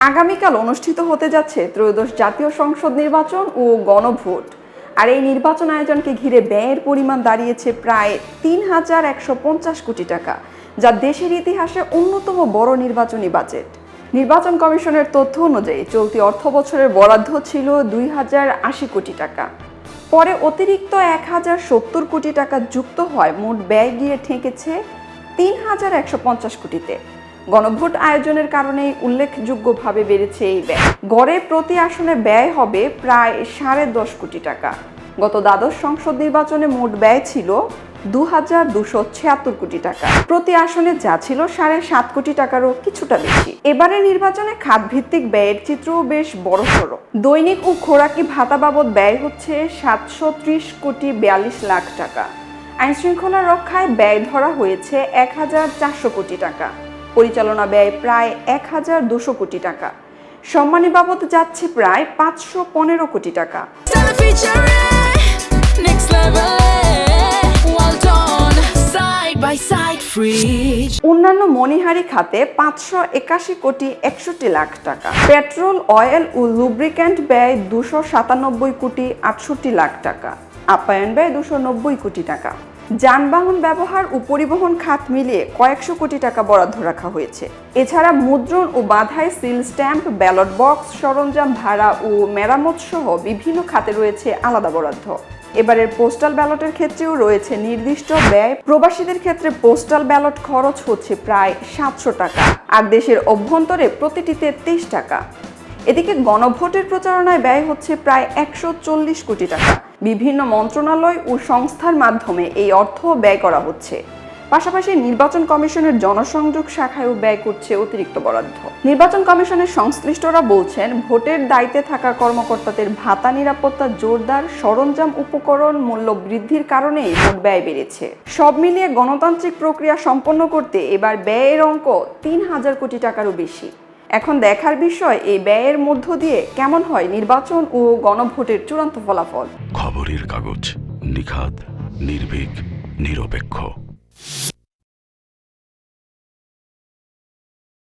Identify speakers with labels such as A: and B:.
A: আগামীকাল অনুষ্ঠিত হতে যাচ্ছে ত্রয়োদশ জাতীয় সংসদ নির্বাচন ও গণভোট। আর এই নির্বাচন আয়োজনকে ঘিরে ব্যয়ের পরিমাণ দাঁড়িয়েছে প্রায় ৩,১৫০ কোটি টাকা, যা দেশের ইতিহাসে অন্যতম বড় নির্বাচনী বাজেট। নির্বাচন কমিশনের তথ্য অনুযায়ী চলতি অর্থবছরের বরাদ্দ ছিল ২,০৮০ কোটি টাকা। পরে অতিরিক্ত ১,০৭০ কোটি টাকা যুক্ত হয় মোট ব্যয় গিয়ে ঠেকেছে ৩,১৫০ কোটিতে। গণভোট আয়োজনের কারণেই উল্লেখযোগ্যভাবে বেড়েছে এই ব্যয়। গড়ে প্রতি আসনে ব্যয় হবে প্রায় ১০.৫ কোটি টাকা। গত দ্বাদশ সংসদ নির্বাচনে মোট ব্যয় ছিল ২,২৭৬ কোটি টাকা, প্রতি আসনে যা ছিল ৭.৫ কোটি টাকারও কিছুটা বেশি। এবারে নির্বাচনে খাতভিত্তিক ব্যয়ের চিত্রও বেশ বড়সড়। দৈনিক ও খোরাকি ভাতা বাবদ ব্যয় হচ্ছে ৭৩০ কোটি ৪২ লাখ টাকা। আইনশৃঙ্খলা রক্ষায় ব্যয় ধরা হয়েছে ১,৪০০ কোটি টাকা। পরিচালনা ব্যয় প্রায় ১,২০০ কোটি টাকা। সম্মানী বাবদ যাচ্ছে প্রায় ৫১৫ কোটি টাকা। অন্যান্য মণিহারি খাতে ৫৮১ কোটি ৬১ লাখ টাকা। পেট্রোল, অয়েল ও লুব্রিক্যান্ট ব্যয় ২৯৭ কোটি ৬৮ লাখ টাকা। আপ্যায়ন ব্যয় ২৯০ কোটি টাকা। যানবাহন ব্যবহার ও পরিবহন খাত মিলিয়ে কয়েকশো কোটি টাকা বরাদ্দ রাখা হয়েছে। এছাড়া মুদ্রণ ও বাধাই সিল স্ট্যাম্প, ব্যালট বক্স, সরঞ্জাম ভাড়া ও মেরামত সহ বিভিন্ন খাতে রয়েছে আলাদা বরাদ্দ। এবারের পোস্টাল ব্যালটের ক্ষেত্রেও রয়েছে নির্দিষ্ট ব্যয়। প্রবাসীদের ক্ষেত্রে পোস্টাল ব্যালট খরচ হচ্ছে প্রায় ৭০০ টাকা, আর দেশের অভ্যন্তরে প্রতিটিতে ৩০ টাকা। এদিকে গণভোটের প্রচারণায় ব্যয় হচ্ছে প্রায় ১৪০ কোটি টাকা। বিভিন্ন মন্ত্রণালয় ও সংস্থার মাধ্যমে এই অর্থ ব্যয় করা হচ্ছে। পাশাপাশি নির্বাচন কমিশনের জনসংযোগ শাখায়ও ব্যয় করছে অতিরিক্ত বরাদ্দ। নির্বাচন কমিশনের সংশ্লিষ্টরা বলছেন, ভোটের দায়িত্বে থাকা কর্মকর্তাদের ভাতা, নিরাপত্তা জোরদার, সরঞ্জাম উপকরণ মূল্য বৃদ্ধির কারণেই মোট ব্যয় বেড়েছে। সব মিলিয়ে গণতান্ত্রিক প্রক্রিয়া সম্পন্ন করতে এবার ব্যয়ের অঙ্ক ৩,০০০ কোটি টাকারও বেশি। এখন দেখার বিষয় এই ব্যয়ের মধ্য দিয়ে কেমন হয় নির্বাচন ও গণভোটের চূড়ান্ত ফলাফল।
B: খবরের কাগজ, নিখাত, নির্ভীক, নিরপেক্ষ।